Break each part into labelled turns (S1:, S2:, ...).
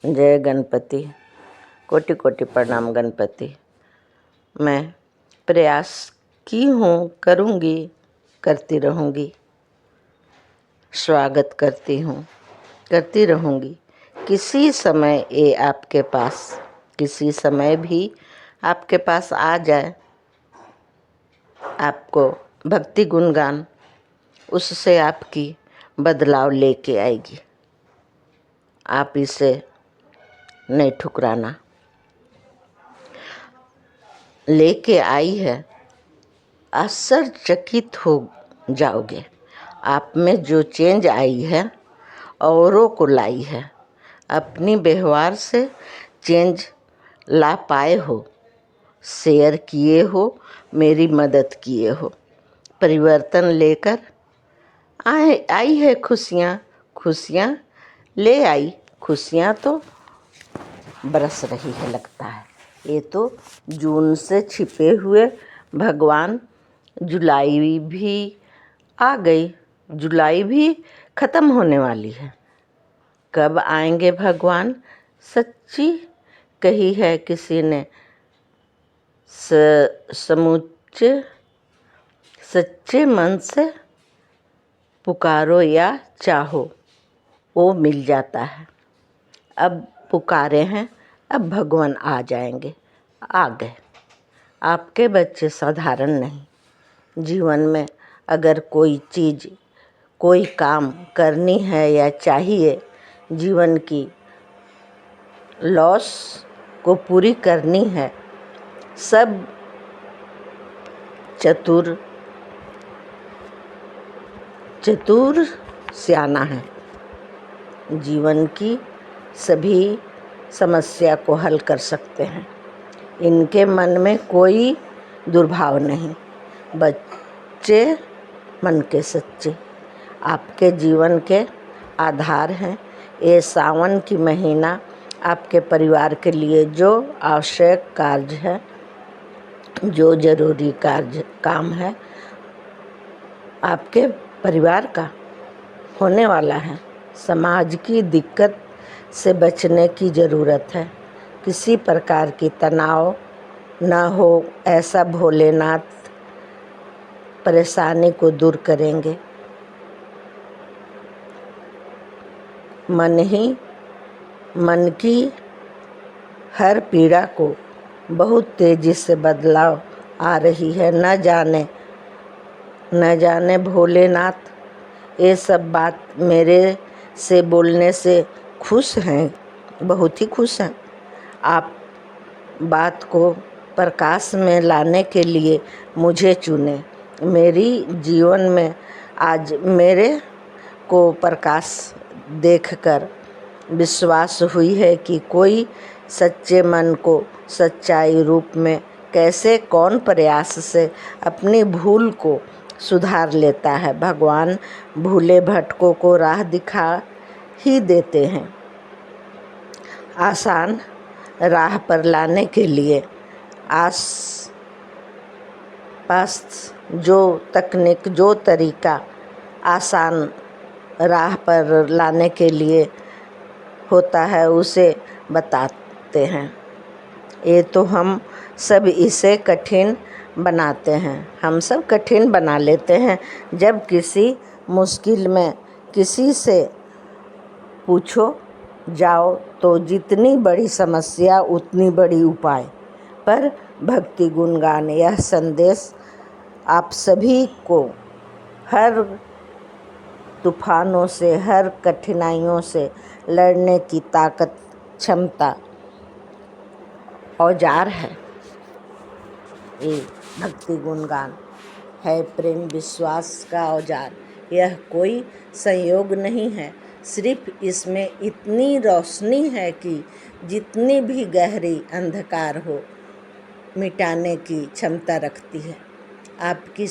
S1: जय गणपति। कोटि कोटि प्रणाम गणपति। मैं प्रयास की हूँ, करूँगी, करती रहूँगी। स्वागत करती हूँ, करती रहूँगी। किसी समय ये आपके पास, किसी समय भी आपके पास आ जाए, आपको भक्ति गुणगान, उससे आपकी बदलाव लेके आएगी। आप इसे नहीं ठुकराना। लेके आई है, आश्चर्यचकित हो जाओगे। आप में जो चेंज आई है औरों को लाई है। अपनी व्यवहार से चेंज ला पाए हो, शेयर किए हो, मेरी मदद किए हो। परिवर्तन लेकर आई है खुशियाँ, खुशियाँ ले आई। खुशियाँ तो बरस रही है लगता है। ये तो जून से छिपे हुए भगवान जुलाई भी आ गई। जुलाई भी ख़त्म होने वाली है। कब आएंगे भगवान? सच्ची कही है किसी ने, समूचे सच्चे मन से पुकारो या चाहो, वो मिल जाता है। अब पुकारे हैं, अब भगवान आ जाएंगे। आ गए। आपके बच्चे साधारण नहीं। जीवन में अगर कोई चीज़, कोई काम करनी है या चाहिए, जीवन की लॉस को पूरी करनी है, सब चतुर सियाना है। जीवन की सभी समस्या को हल कर सकते हैं। इनके मन में कोई दुर्भाव नहीं। बच्चे मन के सच्चे आपके जीवन के आधार हैं। ये सावन की महीना आपके परिवार के लिए जो आवश्यक कार्य है, जो जरूरी काम है, आपके परिवार का होने वाला है। समाज की दिक्कत से बचने की ज़रूरत है। किसी प्रकार की तनाव न हो, ऐसा भोलेनाथ परेशानी को दूर करेंगे। मन की हर पीड़ा को बहुत तेज़ी से बदलाव आ रही है। न जाने भोलेनाथ ये सब बात मेरे से बोलने से खुश हैं, बहुत ही खुश हैं। आप बात को प्रकाश में लाने के लिए मुझे चुने। मेरी जीवन में आज मेरे को प्रकाश देखकर विश्वास हुई है कि कोई सच्चे मन को सच्चाई रूप में कैसे, कौन प्रयास से अपनी भूल को सुधार लेता है। भगवान भूले भटकों को राह दिखा ही देते हैं। आसान राह पर लाने के लिए आस पास जो तकनीक, जो तरीका आसान राह पर लाने के लिए होता है, उसे बताते हैं। ये तो हम सब इसे कठिन बनाते हैं। हम सब कठिन बना लेते हैं। जब किसी मुश्किल में किसी से पूछो जाओ तो जितनी बड़ी समस्या उतनी बड़ी उपाय। पर भक्ति गुणगान यह संदेश आप सभी को हर तूफानों से, हर कठिनाइयों से लड़ने की ताकत, क्षमता, औजार है। ये भक्ति गुणगान है प्रेम विश्वास का औजार। यह कोई संयोग नहीं है, सिर्फ इसमें इतनी रोशनी है कि जितनी भी गहरी अंधकार हो, मिटाने की क्षमता रखती है। आपके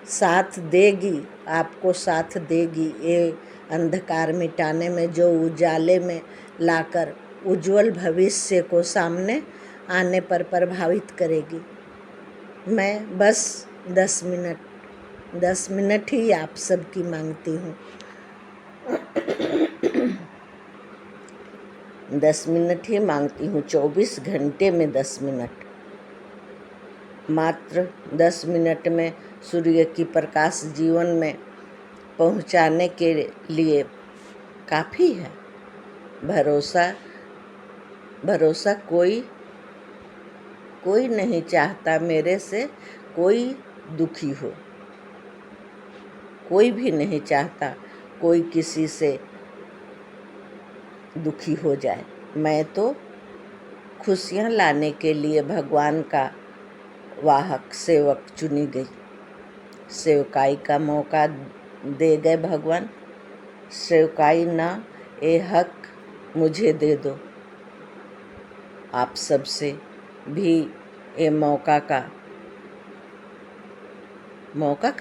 S1: साथ देगी, आपको साथ देगी। ये अंधकार मिटाने में, जो उजाले में लाकर उज्जवल भविष्य को सामने आने पर प्रभावित करेगी। मैं बस 10 मिनट ही आप सबकी मांगती हूँ। 10 मिनट ही मांगती हूँ, 24 घंटे में 10 मिनट। मात्र 10 मिनट में सूर्य की प्रकाश जीवन में पहुँचाने के लिए काफ़ी है। भरोसा कोई नहीं चाहता मेरे से कोई दुखी हो। कोई भी नहीं चाहता कोई किसी से दुखी हो जाए। मैं तो खुशियाँ लाने के लिए भगवान का वाहक सेवक चुनी गई। सेवकाई का मौका दे गए भगवान। सेवकाई ना ये हक मुझे दे दो। आप सबसे भी ये मौका का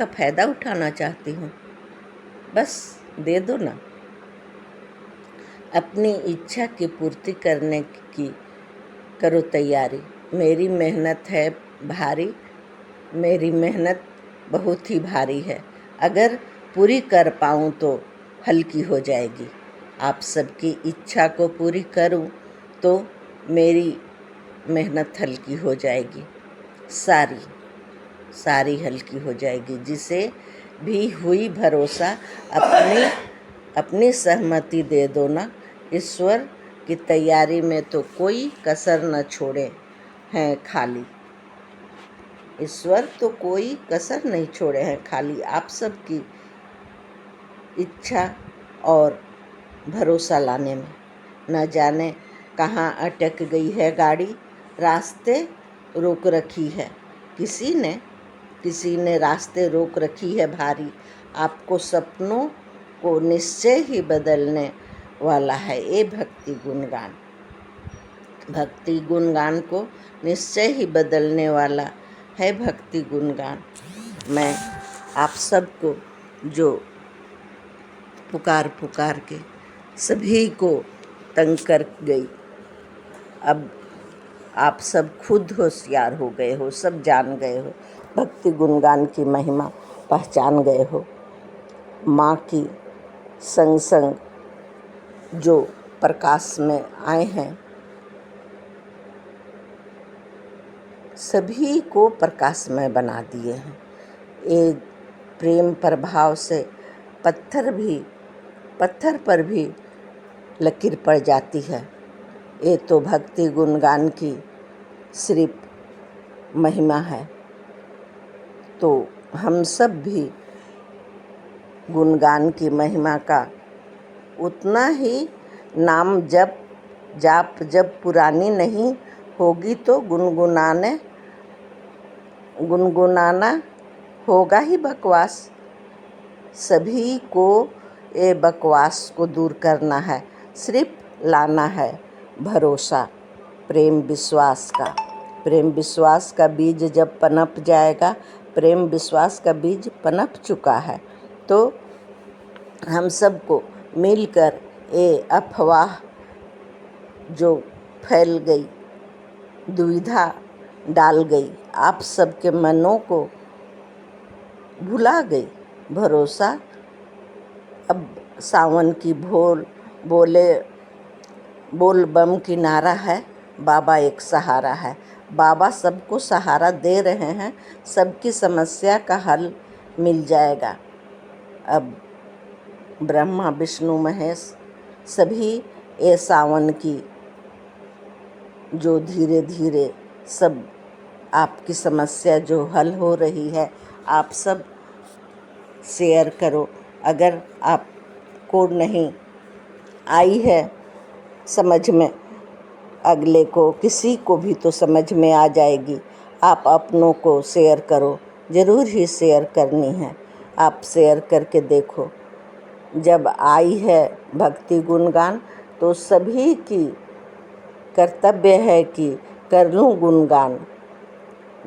S1: फ़ायदा उठाना चाहती हूँ, बस दे दो ना। अपनी इच्छा की पूर्ति करने की करो तैयारी। मेरी मेहनत है भारी, मेरी मेहनत बहुत ही भारी है। अगर पूरी कर पाऊँ तो हल्की हो जाएगी। आप सबकी इच्छा को पूरी करूँ तो मेरी मेहनत हल्की हो जाएगी। सारी हल्की हो जाएगी। जिसे भी हुई भरोसा अपनी सहमति दे दो ना। ईश्वर की तैयारी में तो कोई कसर न छोड़े हैं खाली। ईश्वर तो कोई कसर नहीं छोड़े हैं खाली। आप सबकी इच्छा और भरोसा लाने में। न जाने कहाँ अटक गई है गाड़ी, रास्ते रोक रखी है किसी ने रास्ते रोक रखी है भारी। आपको सपनों को निश्चय ही बदलने वाला है ये भक्ति गुणगान को निश्चय ही बदलने वाला है भक्ति गुणगान। मैं आप सबको जो पुकार के सभी को तंग कर गई, अब आप सब खुद होशियार हो गए हो, सब जान गए हो, भक्ति गुणगान की महिमा पहचान गए हो। माँ की संग संग जो प्रकाश में आए हैं, सभी को प्रकाशमय बना दिए हैं। ये प्रेम प्रभाव से पत्थर पर भी लकीर पड़ जाती है। ये तो भक्ति गुणगान की सिर्फ महिमा है। तो हम सब भी गुणगान की महिमा का उतना ही नाम जाप जब पुरानी नहीं होगी तो गुनगुनाना होगा ही बकवास। सभी को ये बकवास को दूर करना है, सिर्फ लाना है भरोसा प्रेम विश्वास का बीज जब पनप जाएगा। प्रेम विश्वास का बीज पनप चुका है तो हम सबको मिलकर ये अफवाह जो फैल गई, दुविधा डाल गई, आप सबके मनों को भुला गई। भरोसा अब सावन की बोल बम की नारा है। बाबा एक सहारा है। बाबा सबको सहारा दे रहे हैं। सबकी समस्या का हल मिल जाएगा। अब ब्रह्मा विष्णु महेश सभी ये सावन की जो धीरे धीरे सब आपकी समस्या जो हल हो रही है, आप सब शेयर करो। अगर आपको नहीं आई है समझ में, अगले को किसी को भी तो समझ में आ जाएगी। आप अपनों को शेयर करो, ज़रूर ही शेयर करनी है। आप शेयर करके देखो। जब आई है भक्ति गुणगान तो सभी की कर्तव्य है कि कर लूँ गुणगान।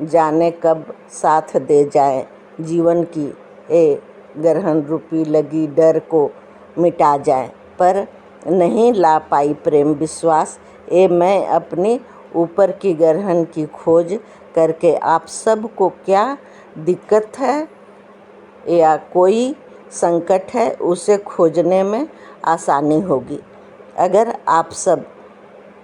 S1: जाने कब साथ दे जाए जीवन की ए ग्रहण रूपी लगी डर को मिटा जाए। पर नहीं ला पाई प्रेम विश्वास, ये मैं अपनी ऊपर की ग्रहण की खोज करके आप सबको क्या दिक्कत है या कोई संकट है उसे खोजने में आसानी होगी। अगर आप सब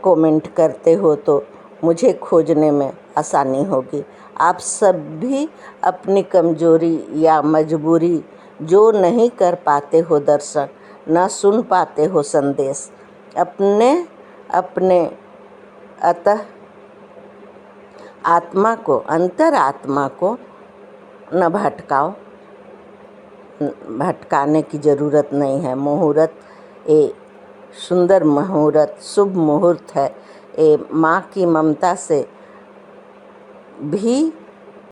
S1: कमेंट करते हो तो मुझे खोजने में आसानी होगी। आप सब भी अपनी कमजोरी या मजबूरी, जो नहीं कर पाते हो दर्शन, न सुन पाते हो संदेश, अपने अपने अतः आत्मा को, अंतरात्मा को न भटकाओ। भटकाने की ज़रूरत नहीं है। मुहूर्त ये सुंदर मुहूर्त, शुभ मुहूर्त है। ये माँ की ममता से भी